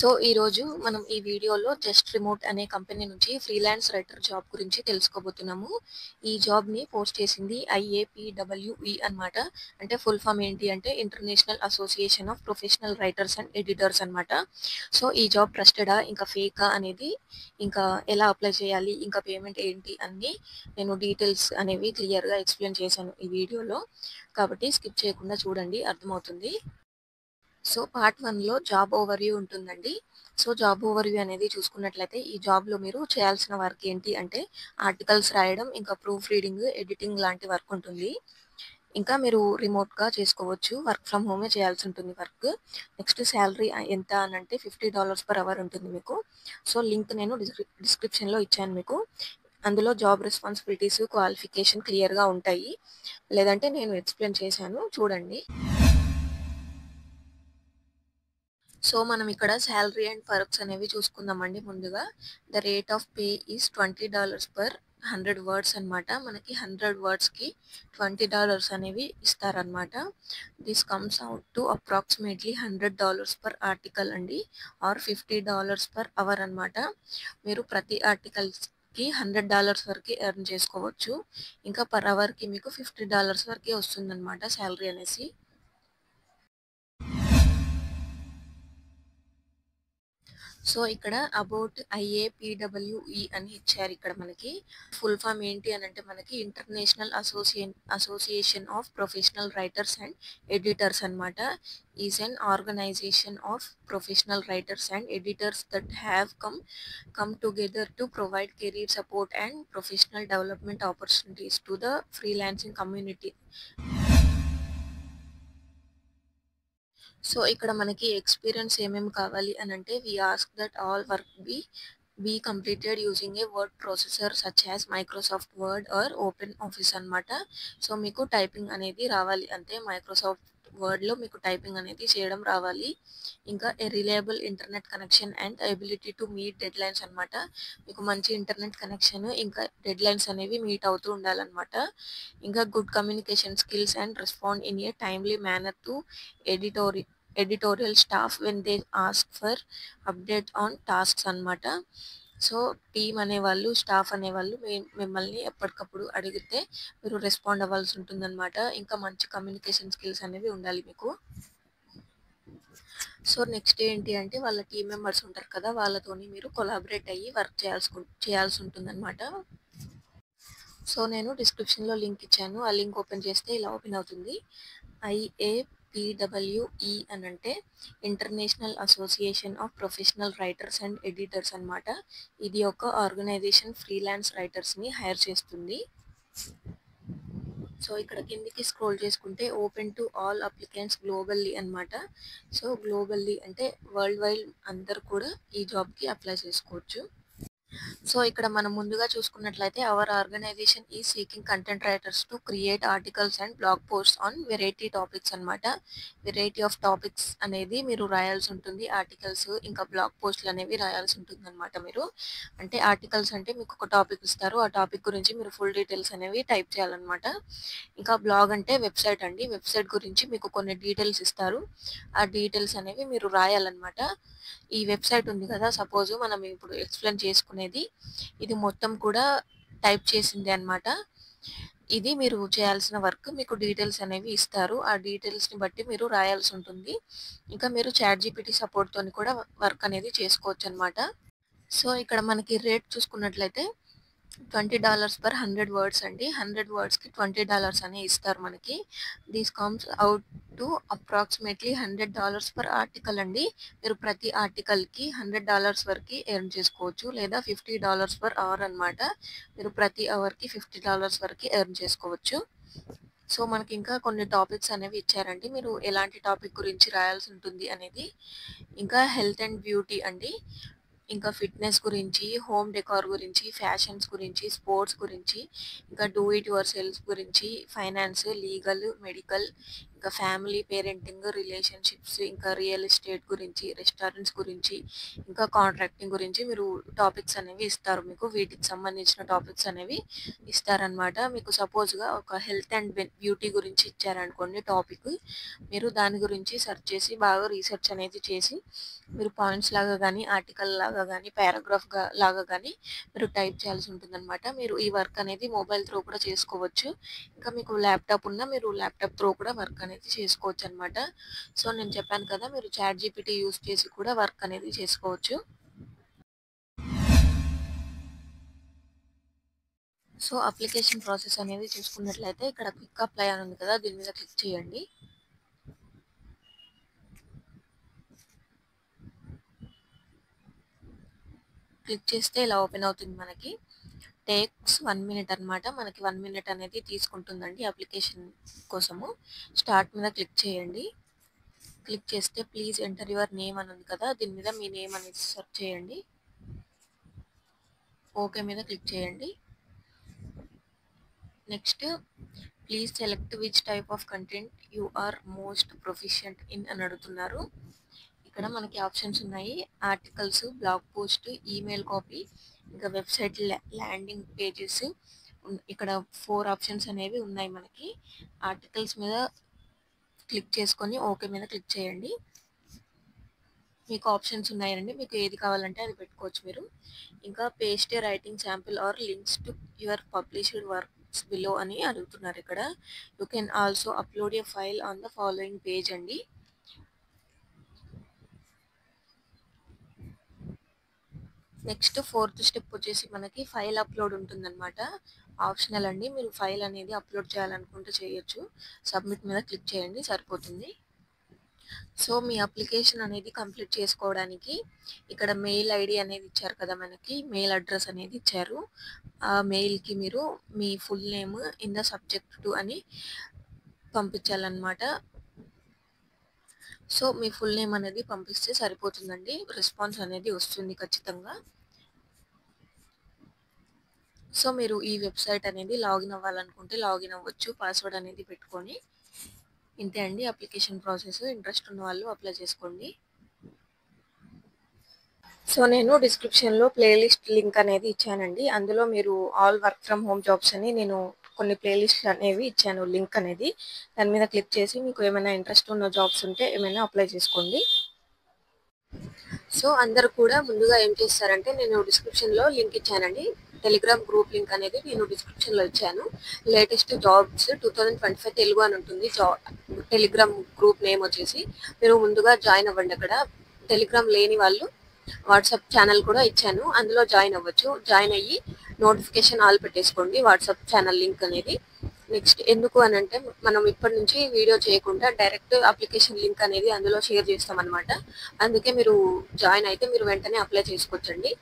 So, ఈరోజు మనం ఈ వీడియోలో జస్ట్ రిమోట్ అనే కంపెనీ నుంచి ఫ్రీలాన్స్ రైటర్ జాబ్ గురించి తెలుసుకోబోతున్నాము. ఈ జాబ్‌ని పోస్ట్ చేసింది ఐఏపీడబ్ల్యూఈ అనమాట. అంటే ఫుల్ ఫామ్ ఏంటి అంటే international association of professional writers and editors అనమాట. సో, ఈ జాబ్ ట్రస్టెడా ఇంకా ఫేకా అనేది, ఇంకా ఎలా అప్లై చేయాలి, ఇంకా పేమెంట్ ఏంటి అన్నీ నేను డీటెయిల్స్ అనేవి క్లియర్‌గా ఎక్స్‌ప్లెయిన్ చేశాను ఈ వీడియోలో. కాబట్టి స్కిప్ చేయకుండా చూడండి, అర్థమవుతుంది. సో, పార్ట్ 1లో జాబ్ ఓవర్‌వ్యూ ఉంటుందండి. సో, జాబ్ ఓవర్‌వ్యూ అనేది చూసుకున్నట్లయితే ఈ జాబ్‌లో మీరు చేయాల్సిన వర్క్ ఏంటి అంటే ఆర్టికల్స్ రాయడం, ఇంకా ప్రూఫ్ రీడింగ్, ఎడిటింగ్ లాంటి వర్క్ ఉంటుంది. ఇంకా మీరు రిమోట్‌గా చేసుకోవచ్చు. వర్క్ ఫ్రమ్ హోమే చేయాల్సి ఉంటుంది వర్క్. నెక్స్ట్ సాలరీ ఎంత అనంటే $50 పర్ అవర్ ఉంటుంది మీకు. సో, లింక్ నేను డిస్క్రిప్షన్‌లో ఇచ్చాను మీకు. అందులో జాబ్ రెస్పాన్సిబిలిటీస్, క్వాలిఫికేషన్ క్లియర్‌గా ఉంటాయి. లేదంటే నేను ఎక్స్‌ప్లెయిన్ చేశాను చూడండి. సో, మనం ఇక్కడ సాలరీ అండ్ పర్క్స్ అనేవి చూసుకుందామండి ముందుగా. The rate of pay is $20 per 100 words అనమాట. మనకి 100 వర్డ్స్‌కి $20 అనేవి ఇస్తారనమాట. This comes out to approximately $100 per article అండి. ఆర్ $50 పర్ అవర్ అనమాట. మీరు ప్రతి ఆర్టికల్స్‌కి $100 వరకి ఎర్న్ చేసుకోవచ్చు. ఇంకా పర్ అవర్‌కి మీకు $50 వరకే వస్తుందనమాట సాలరీ అనేసి. సో, ఇక్కడ అబౌట్ ఐఏపీడబ్ల్యూఈ అని ఇచ్చారు ఇక్కడ మనకి. ఫుల్ ఫామ్ ఏంటి అనంటే మనకి international association of professional writers and editors అనమాట. Is an organization of professional writers and editors that have come together to provide career support and professional development opportunities to the freelancing community. So, ఇక్కడ మనకి experience ఏమేమి కావాలి అనంటే we ask that all work be completed using a word processor such as Microsoft Word or open office అనమాట. So, మీకు typing అనేది రావాలి. అంటే మైక్రోసాఫ్ట్ వర్డ్‌లో మీకు టైపింగ్ అనేది చేయడం రావాలి. ఇంకా a reliable internet connection and ability to meet deadlines అనమాట. మీకు మంచి ఇంటర్నెట్ కనెక్షన్, ఇంకా డెడ్‌లైన్స్ అనేవి మీట్ అవుతూ ఉండాలనమాట. ఇంకా good communication skills and respond in a timely manner to editorial staff when they ask for update on tasks అనమాట. So, team అనేవాళ్ళు, స్టాఫ్ అనేవాళ్ళు మిమ్మల్ని ఎప్పటికప్పుడు అడిగితే మీరు రెస్పాండ్ అవ్వాల్సి ఉంటుందనమాట. ఇంకా మంచి కమ్యూనికేషన్ స్కిల్స్ అనేవి ఉండాలి మీకు. సో, నెక్స్ట్ ఏంటి అంటే వాళ్ళ టీమ్ మెంబర్స్ ఉంటారు కదా! వాళ్ళతోని మీరు కొలాబరేట్ అయ్యి వర్క్ చేయాల్సి ఉంటుందనమాట. సో, నేను డిస్క్రిప్షన్‌లో లింక్ ఇచ్చాను. ఆ లింక్ ఓపెన్ చేస్తే ఇలా ఓపెన్ అవుతుంది. ఐఏపీడబ్ల్యూఈ అనంటే international association of professional writers and editors అనమాట. ఇది ఒక ఆర్గనైజేషన్ ఫ్రీలాన్స్ రైటర్స్‌ని హైర్ చేస్తుంది. సో, ఇక్కడ కిందికి స్క్రోల్ చేసుకుంటే open to all applicants globally అనమాట. సో, గ్లోబల్లీ అంటే వరల్డ్ వైడ్ అందరూ కూడా ఈ జాబ్‌కి అప్లై చేసుకోవచ్చు. సో, ఇక్కడ మనం ముందుగా చూసుకున్నట్లయితే our organization is seeking content writers to create articles and blog posts on variety topics అనమాట. వెరైటీ ఆఫ్ టాపిక్స్ అనేది మీరు రాయాల్సి ఉంటుంది. ఆర్టికల్స్ ఇంకా బ్లాగ్ పోస్ట్‌లు అనేవి రాయాల్సి ఉంటుందనమాట మీరు. అంటే ఆర్టికల్స్ అంటే మీకు ఒక టాపిక్ ఇస్తారు. ఆ టాపిక్ గురించి మీరు ఫుల్ డీటెయిల్స్ అనేవి టైప్ చేయాలనమాట. ఇంకా బ్లాగ్ అంటే వెబ్‌సైట్ అండి. వెబ్‌సైట్ గురించి మీకు కొన్ని డీటెయిల్స్ ఇస్తారు. ఆ డీటెయిల్స్ అనేవి మీరు రాయాలనమాట. ఈ వెబ్‌సైట్ ఉంది కదా! సపోజ్ మనం ఇప్పుడు ఎక్స్‌ప్లెయిన్ చేసుకునేది ఇది మొత్తం కూడా టైప్ చేసిందే అనమాట. ఇది మీరు చేయాల్సిన వర్క్. మీకు డీటెయిల్స్ అనేవి ఇస్తారు. ఆ డీటెయిల్స్‌ని బట్టి మీరు రాయాల్సి ఉంటుంది. ఇంకా మీరు చాట్‌జీపీటీ సపోర్ట్‌తోని కూడా వర్క్ అనేది చేసుకోవచ్చనమాట. సో, ఇక్కడ మనకి రేట్ చూసుకున్నట్లయితే $20 పర్ 100 వర్డ్స్ అండి. 100 వర్డ్స్‌కి $20 అని ఇస్తారు మనకి. This comes out to approximately $100 per article అండి. మీరు ప్రతి ఆర్టికల్‌కి $100 వరకి ఎర్న్ చేసుకోవచ్చు. లేదా $50 పర్ అవర్ అనమాట. మీరు ప్రతి అవర్‌కి $50 వరకి ఎర్న్ చేసుకోవచ్చు. సో, మనకి ఇంకా కొన్ని టాపిక్స్ అనేవి ఇచ్చారండి. మీరు ఎలాంటి టాపిక్ గురించి రాయాల్సి ఉంటుంది అనేది. ఇంకా హెల్త్ అండ్ బ్యూటీ అండి. ఇంకా ఫిట్‌నెస్ గురించి, హోమ్ డెకార్ గురించి, ఫ్యాషన్స్ గురించి, స్పోర్ట్స్ గురించి, ఇంకా డూ ఇట్ యువర్ సెల్ఫ్ గురించి, ఫైనాన్స్, లీగల్, మెడికల్, ఇంకా ఫ్యామిలీ, పేరెంటింగ్, రిలేషన్‌షిప్స్, ఇంకా రియల్ ఎస్టేట్ గురించి, రెస్టారెంట్స్ గురించి, ఇంకా కాంట్రాక్టింగ్ గురించి మీరు టాపిక్స్ అనేవి ఇస్తారు మీకు. వీటికి సంబంధించిన టాపిక్స్ అనేవి ఇస్తారనమాట. మీకు సపోజ్‌గా ఒక హెల్త్ అండ్ బ్యూటీ గురించి ఇచ్చారనుకోండి టాపిక్. మీరు దాని గురించి సెర్చ్ చేసి బాగా రీసెర్చ్ అనేది చేసి మీరు పాయింట్స్ లాగా గానీ, ఆర్టికల్ లాగా గానీ, పారాగ్రాఫ్‌గా లాగా గానీ మీరు టైప్ చేయాల్సి ఉంటుందనమాట. మీరు ఈ వర్క్ అనేది మొబైల్ త్రూ కూడా చేసుకోవచ్చు. ఇంకా మీకు ల్యాప్‌టాప్ ఉన్నా మీరు ల్యాప్‌టాప్ త్రూ కూడా వర్క్ అనేది చేసుకోవచ్చనమాట. సో, నేను చెప్పాను కదా! మీరు చాట్ జీపీటీ యూజ్ చేసి కూడా వర్క్ అనేది చేసుకోవచ్చు. సో, అప్లికేషన్ ప్రాసెస్ అనేది చూసుకున్నట్లయితే ఇక్కడ క్విక్ అప్లై అని ఉంది కదా! దీని మీద క్లిక్ చేయండి. క్లిక్ చేస్తే ఇలా ఓపెన్ అవుతుంది మనకి. టేక్స్ 1 మినిట్ అనమాట. మనకి 1 మినిట్ అనేది తీసుకుంటుందండి అప్లికేషన్ కోసము. స్టార్ట్ మీద క్లిక్ చేయండి. క్లిక్ చేస్తే ప్లీజ్ ఎంటర్ యువర్ నేమ్ అని ఉంది కదా! దీని మీద మీ నేమ్ అనేది సెర్చ్ చేయండి. ఓకే మీద క్లిక్ చేయండి. Next please select which type of content you are most proficient in అని అడుగుతున్నారు. ఇక్కడ మనకి ఆప్షన్స్ ఉన్నాయి. Articles, blog post, email copy, ఇంకా వెబ్‌సైట్ ల్యాండింగ్ పేజెస్. ఇక్కడ 4 ఆప్షన్స్ అనేవి ఉన్నాయి మనకి. ఆర్టికల్స్ మీద క్లిక్ చేసుకొని ఓకే మీద క్లిక్ చేయండి. మీకు ఆప్షన్స్ ఉన్నాయండి. మీకు ఏది కావాలంటే అది పెట్టుకోవచ్చు మీరు. ఇంకా paste a writing sample or links to your published works below అని అడుగుతున్నారు ఇక్కడ. You can also upload a file on the following page అండి. నెక్స్ట్ ఫోర్త్ స్టెప్ వచ్చేసి మనకి ఫైల్ అప్‌లోడ్ ఉంటుందనమాట. ఆప్షనల్ అండి. మీరు ఫైల్ అనేది అప్‌లోడ్ చేయాలనుకుంటే చేయొచ్చు. సబ్మిట్ మీద క్లిక్ చేయండి సరిపోతుంది. సో, మీ అప్లికేషన్ అనేది కంప్లీట్ చేసుకోవడానికి ఇక్కడ మెయిల్ ఐడీ అనేది ఇచ్చారు కదా మనకి. మెయిల్ అడ్రెస్ అనేది ఇచ్చారు. ఆ మెయిల్‌కి మీరు మీ full name in the subject to అని పంపించాలనమాట. సో, మీ ఫుల్ నేమ్ అనేది పంపిస్తే సరిపోతుందండి. రెస్పాన్స్ అనేది వస్తుంది ఖచ్చితంగా. సో, మీరు ఈ వెబ్‌సైట్ అనేది లాగిన్ అవ్వాలనుకుంటే లాగిన్ అవ్వచ్చు. పాస్‌వర్డ్ అనేది పెట్టుకొని. ఇంతే అండి అప్లికేషన్ ప్రాసెస్. ఇంట్రెస్ట్ ఉన్న వాళ్ళు అప్లై చేసుకోండి. సో, నేను డిస్క్రిప్షన్‌లో ప్లేలిస్ట్ లింక్ అనేది ఇచ్చానండి. అందులో మీరు all work from home jobs అని నేను కొన్ని ప్లేలిస్ట్‌లు అనేవి ఇచ్చాను లింక్ అనేది. దాని మీద క్లిక్ చేసి మీకు ఏమైనా ఇంట్రెస్ట్ ఉన్న జాబ్స్ ఉంటే ఏమైనా అప్లై చేసుకోండి. సో, అందరూ కూడా ముందుగా ఏం చేస్తారంటే నేను డిస్క్రిప్షన్‌లో లింక్ ఇచ్చానండి. టెలిగ్రామ్ గ్రూప్ లింక్ అనేది నేను డిస్క్రిప్షన్‌లో ఇచ్చాను. లేటెస్ట్ జాబ్స్ 2025 తెలుగు అని ఉంటుంది. టెలిగ్రామ్ గ్రూప్ నేమ్ వచ్చేసి. మీరు ముందుగా జాయిన్ అవ్వండి అక్కడ. టెలిగ్రామ్ లేని వాళ్ళు వాట్సాప్ ఛానల్ కూడా ఇచ్చాను. అందులో జాయిన్ అవ్వచ్చు. జాయిన్ అయ్యి నోటిఫికేషన్ ఆల్ పెట్టేసుకోండి వాట్సాప్ ఛానల్ లింక్ అనేది. నెక్స్ట్ ఎందుకు అనంటే మనం ఇప్పటి నుంచి వీడియో చేయకుండా డైరెక్ట్ అప్లికేషన్ లింక్ అనేది అందులో షేర్ చేస్తామనమాట. అందుకే మీరు జాయిన్ అయితే మీరు వెంటనే అప్లై చేసుకోవచ్చండి.